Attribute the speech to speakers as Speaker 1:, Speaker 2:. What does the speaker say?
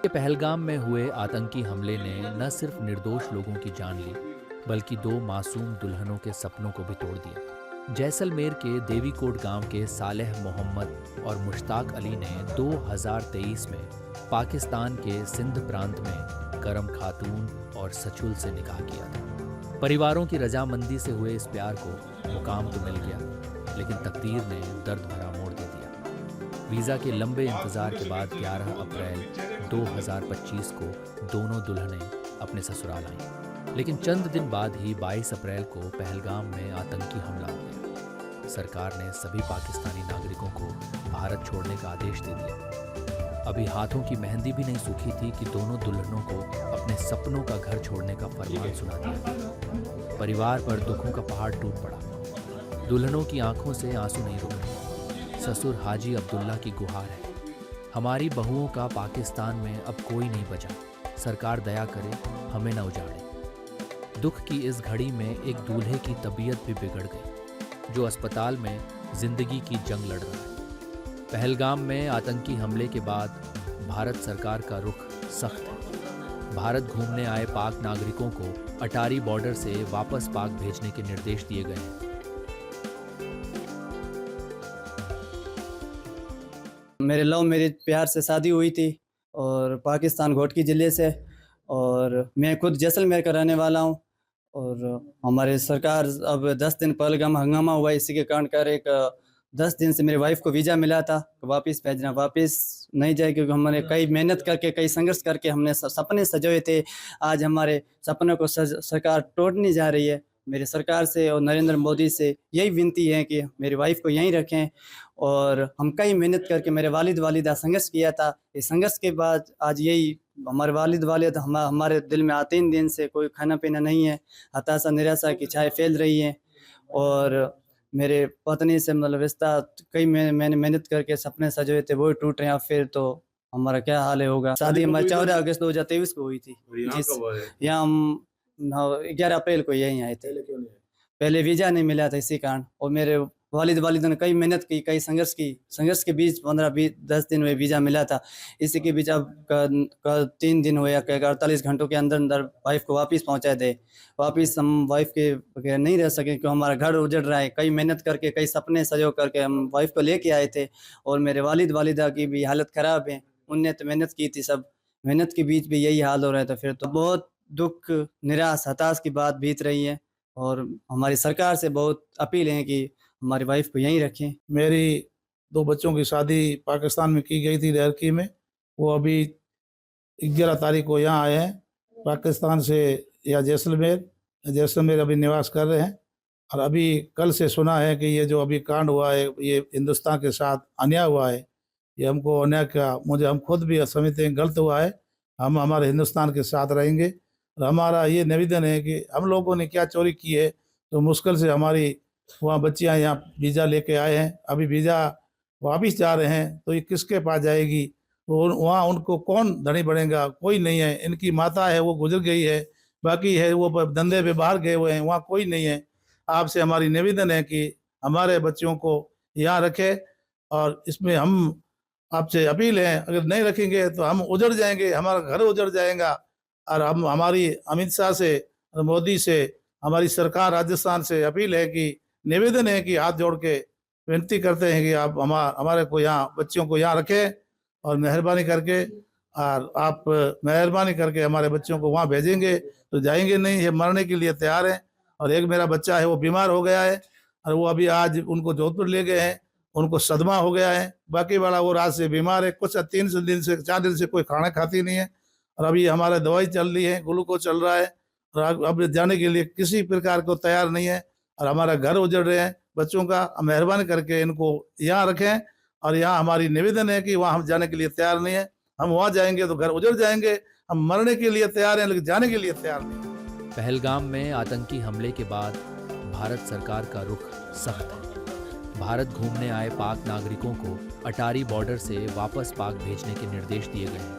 Speaker 1: कि पहलगाम में हुए आतंकी हमले ने न सिर्फ निर्दोष लोगों की जान ली, बल्कि दो मासूम दुल्हनों के सपनों को भी तोड़ दिया। जैसलमेर के देवीकोट गांव के सालेह मोहम्मद और मुश्ताक अली ने 2023 में पाकिस्तान के सिंध प्रांत में करम खातून और सचुल से निकाह किया था। परिवारों की रजामंदी से हुए इस प्यार को मुकाम तो मिल गया, लेकिन तकदीर ने दर्द भरा मोड़ दे दिया। वीज़ा के लंबे इंतजार के बाद 11 अप्रैल 2025 को दोनों दुल्हनें अपने ससुराल आईं। लेकिन चंद दिन बाद ही 22 अप्रैल को पहलगाम में आतंकी हमला हो गया। सरकार ने सभी पाकिस्तानी नागरिकों को भारत छोड़ने का आदेश दे दिया। अभी हाथों की मेहंदी भी नहीं सूखी थी कि दोनों दुल्हनों को अपने सपनों का घर छोड़ने का फरमान सुना दिया। परिवार पर दुखों का पहाड़ टूट पड़ा। दुल्हनों की आंखों से आंसू नहीं रुक रहे। ससुर हाजी अब्दुल्ला की गुहार है, हमारी बहुओं का पाकिस्तान में अब कोई नहीं बचा। सरकार दया करे, हमें न उजाड़े। दुख की इस घड़ी में एक दूल्हे की तबीयत भी बिगड़ गई, जो अस्पताल में जिंदगी की जंग लड़ रहा है। पहलगाम में आतंकी हमले के बाद भारत सरकार का रुख सख्त है। भारत घूमने आए पाक नागरिकों को अटारी बॉर्डर से वापस पाक भेजने के निर्देश दिए गए हैं।
Speaker 2: मेरे लव मैरिज प्यार से शादी हुई थी और पाकिस्तान घोटकी ज़िले से, और मैं खुद जैसलमेर का रहने वाला हूं। और हमारे सरकार अब 10 दिन पहलगाम हंगामा हुआ, इसी के कारण कर एक 10 दिन से मेरी वाइफ को वीज़ा मिला था वापस भेजना, वापस नहीं जाए, क्योंकि हमने कई मेहनत करके कई संघर्ष करके हमने सपने सजोए थे। आज हमारे सपनों को सरकार तोड़ने जा रही है। मेरी सरकार से और नरेंद्र मोदी से यही विनती है कि मेरी वाइफ को यहीं रखें। और हम कई मेहनत करके मेरे वालिद वालिदा संघर्ष किया था। इस संघर्ष के बाद आज यही हमारे वालिद हमारे दिल में 3 दिन से कोई खाना पीना नहीं है। हताशा निराशा की छाया फैल रही है। और मेरे पत्नी से मतलब रिश्ता कई मैंने मेहनत करके सपने सजोए थे, वो टूट रहे हैं। फिर तो हमारा क्या हाल होगा। शादी हमारी 14 अगस्त 2023 को हुई थी। यहाँ हम 11 अप्रैल को यहीं आए थे। पहले वीज़ा नहीं मिला था, इसी कारण। और मेरे वालिद ने कई मेहनत की, कई संघर्ष के बीच 15-10 दिन में वीज़ा मिला था। इसी के बीच अब 3 दिन हुए, 48 घंटों के अंदर अंदर वाइफ को वापस पहुंचा दे। वापस हम वाइफ के बगैर नहीं रह सके, क्योंकि हमारा घर उजड़ रहा है। कई मेहनत करके कई सपने सजो करके हम वाइफ को लेके आए थे। और मेरे वालिदा की भी हालत ख़राब है। उनने तो मेहनत की थी, सब मेहनत के बीच भी यही हाल हो रहा है। तो फिर तो बहुत दुख निराश हताश की बात बीत रही है। और हमारी सरकार से बहुत अपील है कि हमारी वाइफ को यहीं रखें।
Speaker 3: मेरी 2 बच्चों की शादी पाकिस्तान में की गई थी, रेरकी में। वो अभी 11 तारीख को यहाँ आए हैं पाकिस्तान से, या जैसलमेर अभी निवास कर रहे हैं। और अभी कल से सुना है कि ये जो अभी कांड हुआ है, ये हिंदुस्तान के साथ अन्याय हुआ है। ये हमको अन्याय का हम खुद भी समझते हैं गलत हुआ है। हम हमारे हिंदुस्तान के साथ रहेंगे। और हमारा ये निवेदन है कि हम लोगों ने क्या चोरी की है, तो मुश्किल से हमारी वहाँ बच्चियाँ यहाँ वीज़ा लेके आए हैं। अभी वीज़ा वापस जा रहे हैं, तो ये किसके पास जाएगी? तो वहाँ उनको कौन धनी बनेगा? कोई नहीं है। इनकी माता है वो गुजर गई है, बाकी है वो धंधे पे बाहर गए हुए हैं, वहाँ कोई नहीं है। आपसे हमारी निवेदन है कि हमारे बच्चों को यहाँ रखें। और इसमें हम आपसे अपील है, अगर नहीं रखेंगे तो हम उजड़ जाएंगे, हमारा घर उजड़ जाएगा। और हम हमारी अमित शाह से और मोदी से, हमारी सरकार राजस्थान से अपील है कि निवेदन है कि हाथ जोड़ के विनती करते हैं कि आप हमारे को यहाँ बच्चियों को यहाँ रखें। और मेहरबानी करके, और आप मेहरबानी करके हमारे बच्चों को वहाँ भेजेंगे तो जाएंगे नहीं, ये मरने के लिए तैयार हैं। और एक मेरा बच्चा है वो बीमार हो गया है, और वो अभी आज उनको जोधपुर ले गए हैं, उनको सदमा हो गया है। बाकी वाला वो रात से बीमार है, कुछ 3 दिन से 4 दिन से कोई खाना खाती नहीं है। और अभी हमारे दवाई चल रही है, ग्लूकोज चल रहा है, और अब जाने के लिए किसी प्रकार को तैयार नहीं है। और हमारा घर उजड़ रहे हैं बच्चों का। मेहरबानी करके इनको यहाँ रखें। और यहाँ हमारी निवेदन है कि वहाँ हम जाने के लिए तैयार नहीं है। हम वहाँ जाएंगे तो घर उजड़ जाएंगे। हम मरने के लिए तैयार हैं, लेकिन जाने के लिए तैयार नहीं।
Speaker 1: पहलगाम में आतंकी हमले के बाद भारत सरकार का रुख सख्त है। भारत घूमने आए पाक नागरिकों को अटारी बॉर्डर से वापस पाक भेजने के निर्देश दिए गए हैं।